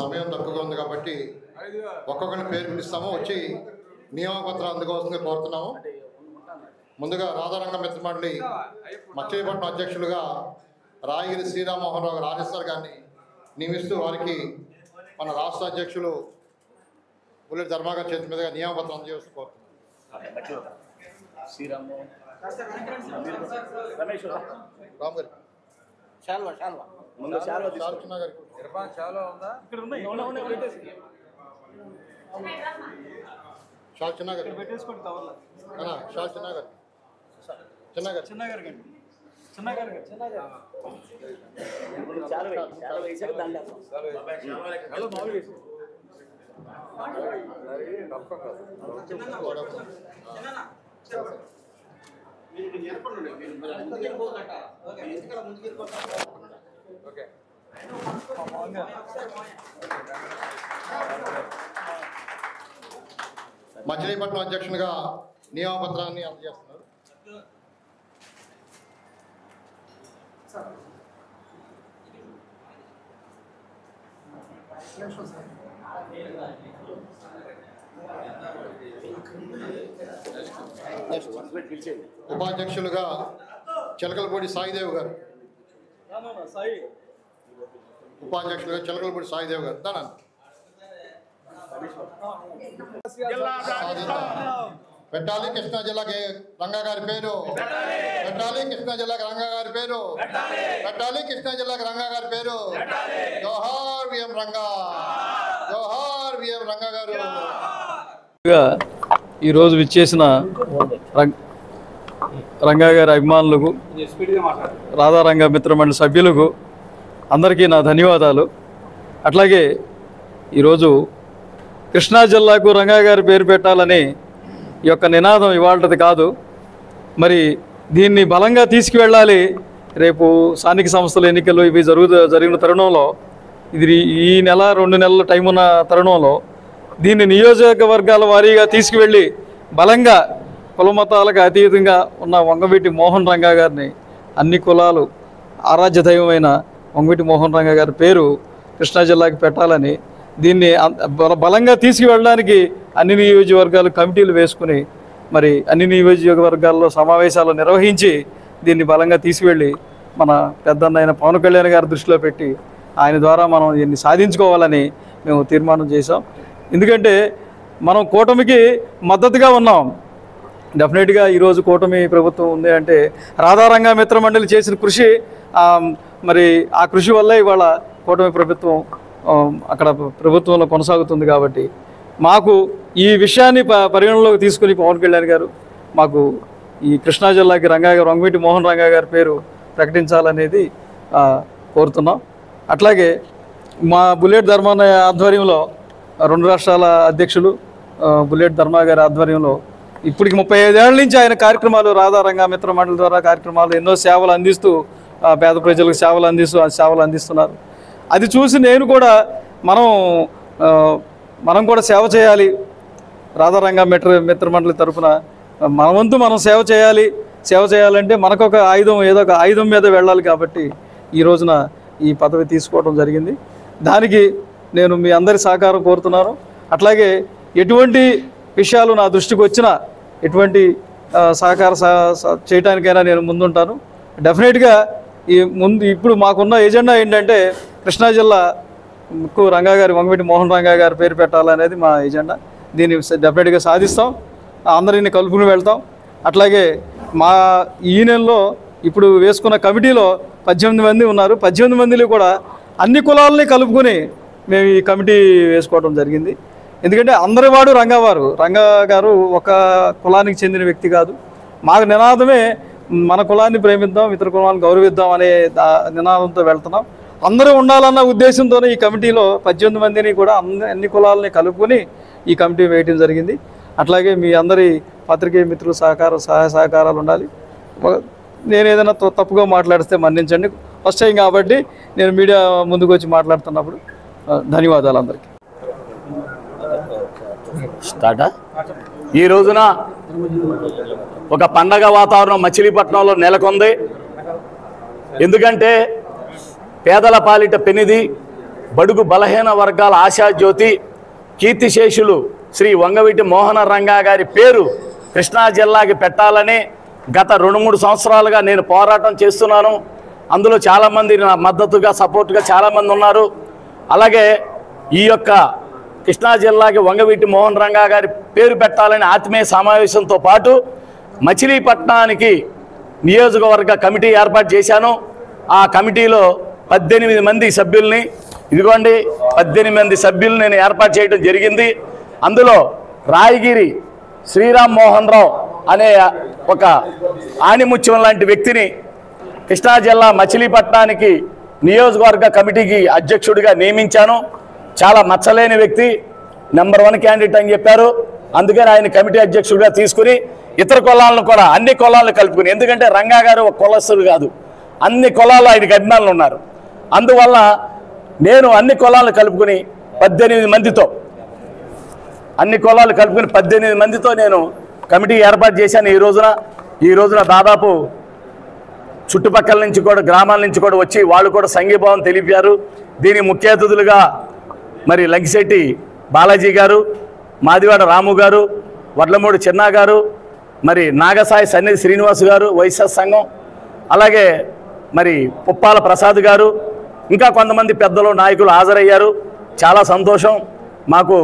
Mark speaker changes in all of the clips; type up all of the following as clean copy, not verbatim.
Speaker 1: సమయం తక్కువగా ఉంది కాబట్టి ఒక్కొక్కరిని పేరు పిలుస్తాము, వచ్చి నియామపత్రాలు అందుకోవాల్సిందిగా కోరుతున్నాము. ముందుగా రాధారంగ మిత్ర మండలి మచిలీపట్నం అధ్యక్షులుగా రాయగిరి శ్రీరామ్మోహన్ రావు రాజేశ్వర్ గారిని నియమిస్తూ వారికి మన రాష్ట్ర అధ్యక్షులు బుల్లెట్ ధర్మాగారి చేతి మీదుగా నియామపత్రం అందజేస్తూ కోరుతున్నాం. రామ్ గారు మచిలీపట్నం అధ్యక్షునిగా నియామపత్రాన్ని అందజేస్తున్నారు. ఉపాధ్యక్షులుగా చిలకలపూడి సాయిదేవ్ గారు, ఉపాధ్యక్షులుగా చిలకలపూడి సాయిదేవ్ గారు. పెట్టాలి కృష్ణా జిల్లాకి రంగా గారి పేరు, పెట్టాలి కృష్ణా జిల్లాకి రంగా గారి పేరు, పెట్టాలి కృష్ణా జిల్లాకి రంగా గారి పేరు. జోహార్ విఎం రంగా, జోహార్ విఎం రంగా గారు.
Speaker 2: ఈరోజు విచ్చేసిన రంగా గారి అభిమానులకు, రాధారంగ మిత్రమండలి సభ్యులకు అందరికీ నా ధన్యవాదాలు. అట్లాగే ఈరోజు కృష్ణా జిల్లాకు రంగా గారి పేరు పెట్టాలని ఈ యొక్క నినాదం ఇవాళది కాదు, మరి దీన్ని బలంగా తీసుకువెళ్ళాలి. రేపు స్థానిక సంస్థల ఎన్నికలు ఇవి జరిగిన తరుణంలో, ఇది ఈ నెల 2 నెలల టైం ఉన్న తరుణంలో దీన్ని నియోజకవర్గాల వారీగా తీసుకువెళ్ళి బలంగా కులమతాలకు అతీతంగా ఉన్న వంగవీటి మోహన్ రంగా గారిని, అన్ని కులాలు ఆరాధ్య దైవమైన వంగవీటి మోహన్ రంగా గారి పేరు కృష్ణా జిల్లాకి పెట్టాలని, దీన్ని బలంగా తీసుకువెళ్ళడానికి అన్ని నియోజకవర్గాలు కమిటీలు వేసుకుని మరి అన్ని నియోజకవర్గాల్లో సమావేశాలు నిర్వహించి దీన్ని బలంగా తీసుకువెళ్ళి మన పెద్దన్నైన పవన్ కళ్యాణ్ గారి దృష్టిలో పెట్టి ఆయన ద్వారా మనం దీన్ని సాధించుకోవాలని మేము తీర్మానం చేశాం. ఎందుకంటే మనం కూటమికి మద్దతుగా ఉన్నాం. డెఫినెట్గా ఈరోజు కూటమి ప్రభుత్వం ఉంది అంటే రాధారంగ మిత్ర మండలి చేసిన కృషి, మరి ఆ కృషి వల్ల ఇవాళ కూటమి ప్రభుత్వం అక్కడ ప్రభుత్వంలో కొనసాగుతుంది. కాబట్టి మాకు ఈ విషయాన్ని పరిగణలోకి తీసుకుని పవన్ కళ్యాణ్ గారు మాకు ఈ కృష్ణా జిల్లాకి వంగవీటి మోహన్ రంగా గారి పేరు ప్రకటించాలనేది కోరుతున్నాం. అట్లాగే మా బుల్లెట్ ధర్మాన ఆధ్వర్యంలో 2 రాష్ట్రాల అధ్యక్షులు బుల్లెట్ ధర్మా గారి ఆధ్వర్యంలో ఇప్పటికి 35 ఏళ్ల నుంచి ఆయన కార్యక్రమాలు, రాధారంగ మిత్ర మండలి ద్వారా కార్యక్రమాలు, ఎన్నో సేవలు అందిస్తూ పేద ప్రజలకు సేవలు అందిస్తున్నారు. అది చూసి నేను కూడా మనం కూడా సేవ చేయాలి. రాధారంగ మిత్ర మండలి తరఫున మన వంతు మనం సేవ చేయాలంటే మనకొక ఆయుధం, ఏదో ఒక ఆయుధం మీద వెళ్ళాలి. కాబట్టి ఈ రోజున ఈ పదవి తీసుకోవడం జరిగింది. దానికి నేను మీ అందరి సహకారం కోరుతున్నాను. అట్లాగే ఎటువంటి విషయాలు నా దృష్టికి వచ్చినా ఎటువంటి సహకారం చేయడానికైనా నేను ముందుంటాను. డెఫినెట్గా ఇప్పుడు మాకున్న ఎజెండా ఏంటంటే కృష్ణా జిల్లాకు వంగవీటి మోహన్ రంగా గారి పేరు పెట్టాలనేది మా ఎజెండా. దీన్ని డెఫినెట్గా సాధిస్తాం, అందరిని కలుపుకుని వెళ్తాం. అట్లాగే మా ఈ నెలలో ఇప్పుడు వేసుకున్న కమిటీలో 18 మంది ఉన్నారు. 18 మందిలో కూడా అన్ని కులాలని కలుపుకొని మేము ఈ కమిటీ వేసుకోవడం జరిగింది. ఎందుకంటే అందరి వాడు రంగా గారు ఒక కులానికి చెందిన వ్యక్తి కాదు. మాకు నినాదమే మన కులాన్ని ప్రేమిద్దాం, ఇతర కులాలను గౌరవిద్దాం అనే నినాదంతో వెళ్తున్నాం. అందరూ ఉండాలన్న ఉద్దేశంతోనే ఈ కమిటీలో 18 మందిని కూడా అన్ని కులాలని కలుపుకొని ఈ కమిటీ వేయడం జరిగింది. అట్లాగే మీ అందరి పత్రికేయ మిత్రుల సహాయ సహకారాలు ఉండాలి. నేను ఏదైనా తప్పుగా మాట్లాడితే మన్నించండి. ఫస్ట్ టైం కాబట్టి నేను మీడియా ముందుకు వచ్చి మాట్లాడుతున్నప్పుడు ధన్యవాదాలు అందరికీ.
Speaker 3: ఈ రోజున ఒక పండగ వాతావరణం మచిలీపట్నంలో నెలకొంది. ఎందుకంటే పేదల పాలిట పెనిది, బడుగు బలహీన వర్గాల ఆశాజ్యోతి కీర్తిశేషులు శ్రీ వంగవీటి మోహన రంగా గారి పేరు కృష్ణా జిల్లాకి పెట్టాలని గత 2-3 సంవత్సరాలుగా నేను పోరాటం చేస్తున్నాను. అందులో చాలామంది నా మద్దతుగా సపోర్ట్గా చాలామంది ఉన్నారు. అలాగే ఈ యొక్క కృష్ణా జిల్లాకి వంగవీటి మోహన్ రంగా గారి పేరు పెట్టాలని ఆత్మీయ సమావేశంతో పాటు మచిలీపట్నానికి నియోజకవర్గ కమిటీ ఏర్పాటు చేశాను. ఆ కమిటీలో 18 మంది సభ్యుల్ని, ఇదిగోండి 18 మంది సభ్యులు నేను ఏర్పాటు చేయడం జరిగింది. అందులో రాయగిరి శ్రీరామ్ మోహన్ రావు అనే ఒక ఆణిముత్యం లాంటి వ్యక్తిని కృష్ణా జిల్లా మచిలీపట్నానికి నియోజకవర్గ కమిటీకి అధ్యక్షుడిగా నియమించాను. చాలా మచ్చలేని వ్యక్తి, నెంబర్ 1 క్యాండిడేట్ అని చెప్పారు. అందుకని ఆయన కమిటీ అధ్యక్షుడిగా తీసుకుని ఇతర కులాలను కూడా అన్ని కులాలను కలుపుకుని, ఎందుకంటే రంగా గారు ఒక కులస్తుడు కాదు, అన్ని కులాల్లో ఆయనకి అభిమానులు ఉన్నారు. అందువల్ల నేను అన్ని కులాలను కలుపుకుని 18 మందితో అన్ని కులాలు కలుపుకుని 18 మందితో నేను కమిటీ ఏర్పాటు చేశాను. ఈ రోజున దాదాపు చుట్టుపక్కల నుంచి కూడా గ్రామాల నుంచి కూడా వచ్చి వాళ్ళు కూడా సంఘీభావం తెలిపారు. దీని ముఖ్య అతిథులుగా మరి లంకిశెట్టి బాలాజీ గారు, మాదివాడ రాము గారు, వడ్లమూడి చిన్నా గారు, మరి నాగసాయి సన్నిధి శ్రీనివాస్ గారు వైఎస్ఆర్ సంఘం, అలాగే మరి పుప్పాల ప్రసాద్ గారు, ఇంకా కొంతమంది పెద్దలు నాయకులు హాజరయ్యారు. చాలా సంతోషం. మాకు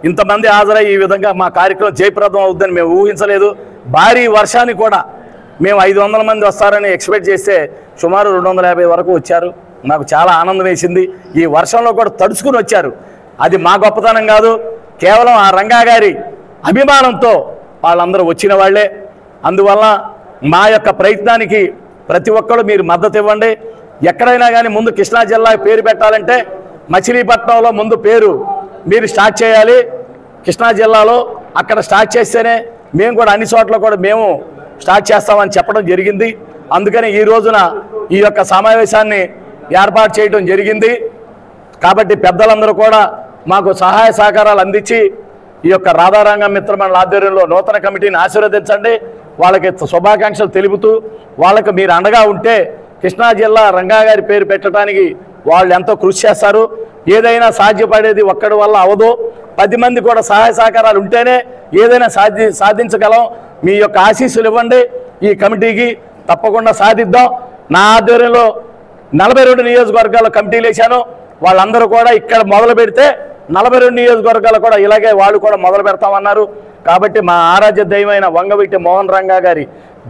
Speaker 3: ఇంతమంది హాజరయ్యి ఈ విధంగా మా కార్యక్రమం జయప్రదం అవుతుందని మేము ఊహించలేదు. భారీ వర్షాన్ని కూడా మేము 500 మంది వస్తారని ఎక్స్పెక్ట్ చేస్తే సుమారు 250 వరకు వచ్చారు. నాకు చాలా ఆనందం వేసింది. ఈ వర్షంలో కూడా తడుచుకుని వచ్చారు. అది మా గొప్పతనం కాదు, కేవలం ఆ రంగా గారి అభిమానంతో వాళ్ళందరూ వచ్చిన వాళ్ళే. అందువల్ల మా యొక్క ప్రయత్నానికి ప్రతి ఒక్కరు మీరు మద్దతు ఇవ్వండి. ఎక్కడైనా కానీ ముందు కృష్ణా జిల్లా పేరు పెట్టాలంటే మచిలీపట్నంలో ముందు పేరు మీరు స్టార్ట్ చేయాలి. కృష్ణా జిల్లాలో అక్కడ స్టార్ట్ చేస్తేనే మేము కూడా అన్ని చోట్ల కూడా మేము స్టార్ట్ చేస్తామని చెప్పడం జరిగింది. అందుకని ఈ రోజున ఈ యొక్క సమావేశాన్ని ఏర్పాటు చేయడం జరిగింది. కాబట్టి పెద్దలందరూ కూడా మాకు సహాయ సహకారాలు అందించి ఈ యొక్క రాధారంగ మిత్రమండలి ఆధ్వర్యంలో నూతన కమిటీని ఆశీర్వదించండి. వాళ్ళకి శుభాకాంక్షలు తెలుపుతూ వాళ్ళకి మీరు అండగా ఉంటే కృష్ణా జిల్లా రంగా గారి పేరు పెట్టడానికి వాళ్ళు ఎంతో కృషి చేస్తారు. ఏదైనా సాధ్యపడేది ఒక్కడి వల్ల అవదు. 10 మంది కూడా సహాయ సహకారాలు ఉంటేనే ఏదైనా సాధించగలం. మీ యొక్క ఆశీస్సులు ఇవ్వండి. ఈ కమిటీకి తప్పకుండా సాధిద్దాం. నా ఆధ్వర్యంలో 42 నియోజకవర్గాల కమిటీలు వేశాను. వాళ్ళందరూ కూడా ఇక్కడ మొదలు పెడితే 42 నియోజకవర్గాలు కూడా ఇలాగే వాళ్ళు కూడా మొదలు పెడతామన్నారు. కాబట్టి మా ఆరాధ్య దైవమైన వంగవీటి మోహన్ రంగా గారి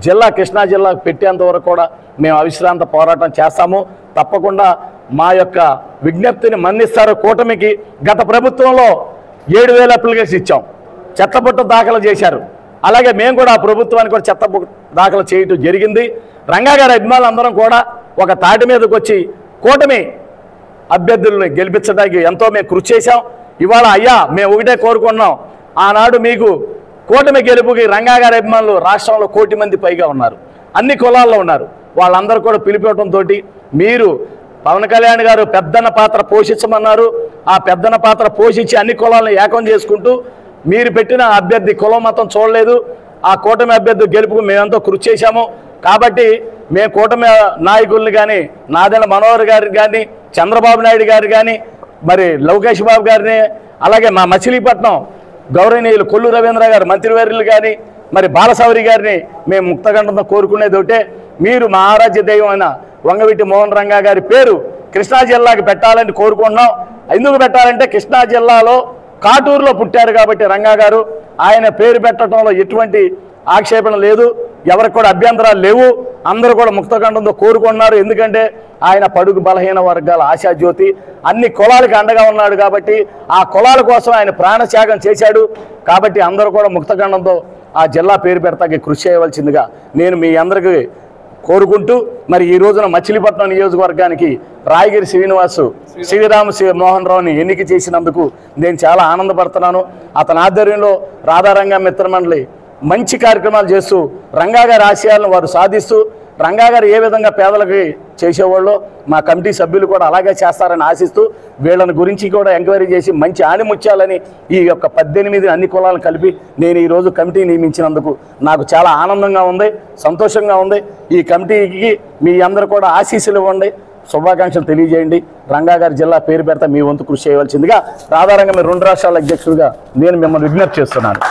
Speaker 3: జిల్లా కృష్ణా జిల్లాకు పెట్టేంత వరకు కూడా మేము అవిశ్రాంత పోరాటం చేస్తాము. తప్పకుండా మా యొక్క విజ్ఞప్తిని మన్నిస్తారు. కూటమికి గత ప్రభుత్వంలో 7,000 అప్లికేషన్ ఇచ్చాం, చెత్తబుట్ట దాఖలు చేశారు. అలాగే మేము కూడా ఆ ప్రభుత్వానికి కూడా చెత్తబుట్ట దాఖలు చేయటం జరిగింది. రంగా గారి అభిమానులు అందరం కూడా ఒక తాటి మీదకి వచ్చి కూటమి అభ్యర్థులను గెలిపించడానికి ఎంతో మేము కృషి చేశాం. ఇవాళ అయ్యా మేము ఒకటే కోరుకున్నాం, ఆనాడు మీకు కూటమి గెలుపుకి రంగా గారి అభిమానులు రాష్ట్రంలో 1 కోటి మంది పైగా ఉన్నారు, అన్ని కులాల్లో ఉన్నారు. వాళ్ళందరూ కూడా పిలిపివ్వడంతో మీరు పవన్ కళ్యాణ్ గారు పెద్దన్న పాత్ర పోషించమన్నారు. ఆ పెద్దన్న పాత్ర పోషించి అన్ని కులాలను ఏకం చేసుకుంటూ మీరు పెట్టిన అభ్యర్థి కులం మతం చూడలేదు. ఆ కూటమి అభ్యర్థి గెలుపుకు మేమెంతో కృషి చేశాము. కాబట్టి మేము కూటమి నాయకుల్ని కానీ నాదెండ్ల మనోహర్ గారిని కానీ చంద్రబాబు నాయుడు గారు కానీ మరి లోకేష్ బాబు గారిని అలాగే మా మచిలీపట్నం గౌరవనీయులు కొల్లు రవీంద్ర గారు మంత్రివర్యులు కానీ మరి బాలసౌరి గారిని మేము ముక్తగండంతో కోరుకునేది ఒకటే, మీరు మా ఆరాధ్య దైవమైన వంగవీటి మోహన్ రంగా గారి పేరు కృష్ణా జిల్లాకి పెట్టాలని కోరుకుంటున్నాం. ఎందుకు పెట్టాలంటే కృష్ణా జిల్లాలో కాటూరులో పుట్టారు కాబట్టి రంగా గారు, ఆయన పేరు పెట్టడంలో ఎటువంటి ఆక్షేపణ లేదు, ఎవరికి కూడా అభ్యంతరాలు లేవు. అందరూ కూడా ముక్తఖండంతో కోరుకున్నారు. ఎందుకంటే ఆయన పడుగు బలహీన వర్గాల ఆశాజ్యోతి, అన్ని కులాలకు అండగా ఉన్నాడు కాబట్టి ఆ కులాల కోసం ఆయన ప్రాణత్యాగం చేశాడు. కాబట్టి అందరూ కూడా ముక్తఖండంతో ఆ జిల్లా పేరు పెడతాకి కృషి చేయవలసిందిగా నేను మీ అందరికీ కోరుకుంటూ, మరి ఈ రోజున మచిలీపట్నం నియోజకవర్గానికి రాయగిరి శ్రీరామ్ మోహన్ రావుని ఎన్నిక చేసినందుకు నేను చాలా ఆనందపడుతున్నాను. అతని ఆధ్వర్యంలో రాధారంగ మిత్రమండలి మంచి కార్యక్రమాలు చేస్తూ రంగా గారి ఆశయాలను వారు సాధిస్తూ, రంగా గారు ఏ విధంగా పేదలకి చేసేవాళ్ళు మా కమిటీ సభ్యులు కూడా అలాగే చేస్తారని ఆశిస్తూ వీళ్ళని గురించి కూడా ఎంక్వైరీ చేసి మంచి ఆణిముత్యాలని ఈ యొక్క 18 అన్ని కులాలను కలిపి నేను ఈరోజు కమిటీ నియమించినందుకు నాకు చాలా ఆనందంగా ఉంది, సంతోషంగా ఉంది. ఈ కమిటీకి మీ అందరూ కూడా ఆశీస్సులు ఇవ్వండి. శుభాకాంక్షలు తెలియజేయండి. రంగా గారి జిల్లా పేరు పెడతా మీ వంతు కృషి చేయవలసిందిగా రాధారంగం 2 రాష్ట్రాల అధ్యక్షుడిగా నేను మిమ్మల్ని విజ్ఞప్తి చేస్తున్నాను.